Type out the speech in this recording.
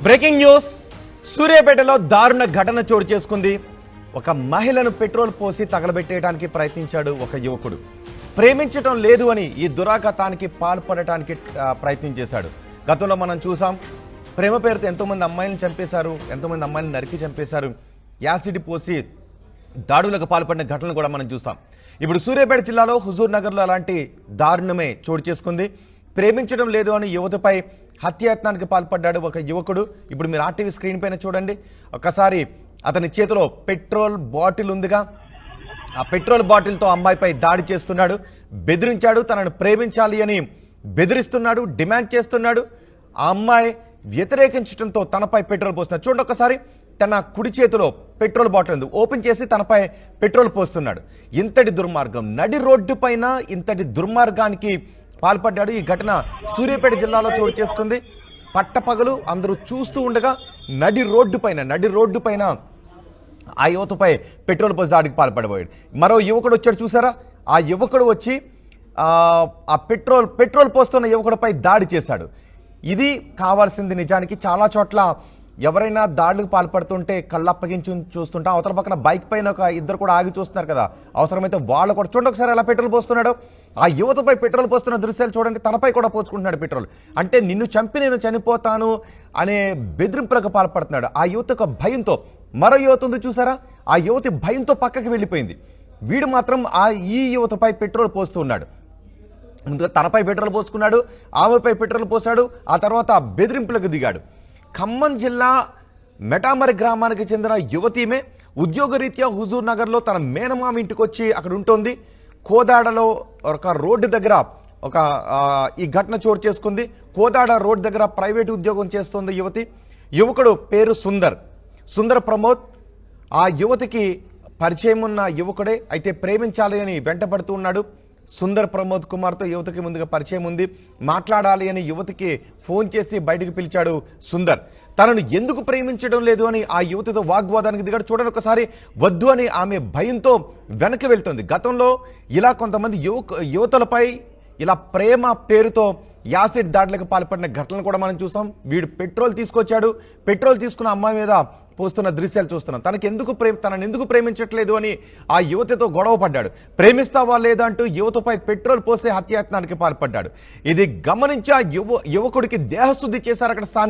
Breaking news సూర్యాపేటలో దారుణ ఘటన చోటు చేసుకుంది. ఒక మహిళను పెట్రోల్ పోసి తగలబెట్టేయడానికి ప్రయత్నించాడు ఒక యువకుడు. ప్రేమించటం లేదు అని ఈ దురాఘాతానికి పాల్పడటానికి ప్రయత్నం చేశాడు. గతంలో మనం చూసాం, ప్రేమ పేరుతో ఎంతోమంది అమ్మాయిలను చంపేశారు, ఎంతోమంది అమ్మాయిలను నరికి చంపేశారు, యాసిడ్ పోసి దాడులకు పాల్పడిన ఘటనలు కూడా మనం చూసాం. ఇప్పుడు సూర్యాపేట జిల్లాలో హుజూర్ నగర్లో అలాంటి దారుణమే చోటు చేసుకుంది. ప్రేమించడం లేదు అని యువతపై హత్యాయత్నానికి పాల్పడ్డాడు ఒక యువకుడు. ఇప్పుడు మీరు ఆర్టీవీ స్క్రీన్ పైన చూడండి. ఒకసారి అతని చేతిలో పెట్రోల్ బాటిల్ ఉందిగా, ఆ పెట్రోల్ బాటిల్తో అమ్మాయిపై దాడి చేస్తున్నాడు, బెదిరించాడు, తనను ప్రేమించాలి అని బెదిరిస్తున్నాడు, డిమాండ్ చేస్తున్నాడు. ఆ అమ్మాయి వ్యతిరేకించడంతో తనపై పెట్రోల్ పోస్తున్నాడు. చూడండి ఒకసారి, తన కుడి చేతిలో పెట్రోల్ బాటిల్ ఉంది, ఓపెన్ చేసి తనపై పెట్రోల్ పోస్తున్నాడు. ఇంతటి దుర్మార్గం, నడి రోడ్డు పైన ఇంతటి దుర్మార్గానికి పాల్పడ్డాడు. ఈ ఘటన సూర్యాపేట జిల్లాలో చోటు చేసుకుంది. పట్టపగలు అందరూ చూస్తూ ఉండగా నడి రోడ్డు పైన ఆ యువతపై పెట్రోల్ పోసి దాడికి పాల్పడబోయాడు. మరో యువకుడు వచ్చాడు, చూసారా? ఆ యువకుడు వచ్చి ఆ పెట్రోల్ పోస్తున్న యువకుడిపై దాడి చేశాడు. ఇది కావాల్సింది. నిజానికి చాలా చోట్ల ఎవరైనా దాడులకు పాల్పడుతుంటే కళ్ళప్పగించి చూస్తుంటాం. అవతల పక్కన బైక్ పైన ఒక ఇద్దరు కూడా ఆగి చూస్తున్నారు కదా, అవసరమైతే వాళ్ళు కూడా చూడండి ఒకసారి ఎలా పెట్రోల్ పోస్తున్నాడు. ఆ యువతపై పెట్రోల్ పోస్తున్న దృశ్యాలు చూడండి, తనపై కూడా పోసుకుంటున్నాడు పెట్రోల్. అంటే నిన్ను చంపి నేను చనిపోతాను అనే బెదిరింపులకు పాల్పడుతున్నాడు. ఆ యువతకు భయంతో, మరో యువత ఉంది చూసారా, ఆ యువతి భయంతో పక్కకి వెళ్ళిపోయింది. వీడు మాత్రం ఈ యువతపై పెట్రోల్ పోస్తూ ఉన్నాడు. ముందుగా తనపై పెట్రోల్ పోసుకున్నాడు, ఆమెపై పెట్రోల్ పోసాడు, ఆ తర్వాత బెదిరింపులకు దిగాడు. ఖమ్మం జిల్లా మెటామరి గ్రామానికి చెందిన యువతీమే ఉద్యోగరీత్యా హుజూర్ నగర్లో తన మేనమామ ఇంటికి వచ్చి అక్కడ ఉంటుంది. కోదాడలో ఒక రోడ్డు దగ్గర ఈ ఘటన చోటు చేసుకుంది. కోదాడ రోడ్డు దగ్గర ప్రైవేటు ఉద్యోగం చేస్తుంది యువతి. యువకుడు పేరు సుందర్ ప్రమోద్. ఆ యువతికి పరిచయం ఉన్న యువకుడే, అయితే ప్రేమించాలి అని వెంటబడుతూ ఉన్నాడు. సుందర్ ప్రమోద్ కుమార్తో యువతికి ముందుగా పరిచయం ఉంది. మాట్లాడాలి అని యువతికి ఫోన్ చేసి బయటకు పిలిచాడు సుందర్. తనను ఎందుకు ప్రేమించడం లేదు అని ఆ యువతితో వాగ్వాదానికి దిగాడు. చూడండి ఒకసారి, వద్దు అని ఆమె భయంతో వెనక్కి వెళ్తుంది. గతంలో ఇలా కొంతమంది యువతులపై ఇలా ప్రేమ పేరుతో యాసిడ్ దాడులకు పాల్పడిన ఘటనలు కూడా మనం చూసాం. వీడు పెట్రోల్ తీసుకొచ్చాడు, పెట్రోల్ తీసుకున్న అమ్మాయి మీద పోస్తున్న దృశ్యాలు చూస్తున్నాం. తనను ఎందుకు ప్రేమించట్లేదు అని ఆ యువతితో గొడవ పడ్డాడు. ప్రేమిస్తావా లేదా అంటూ యువతపై పెట్రోల్ పోసే హత్యాయత్నానికి పాల్పడ్డాడు. ఇది గమనించి ఆ యువకుడికి దేహశుద్ధి చేశారు అక్కడ స్థానికులు.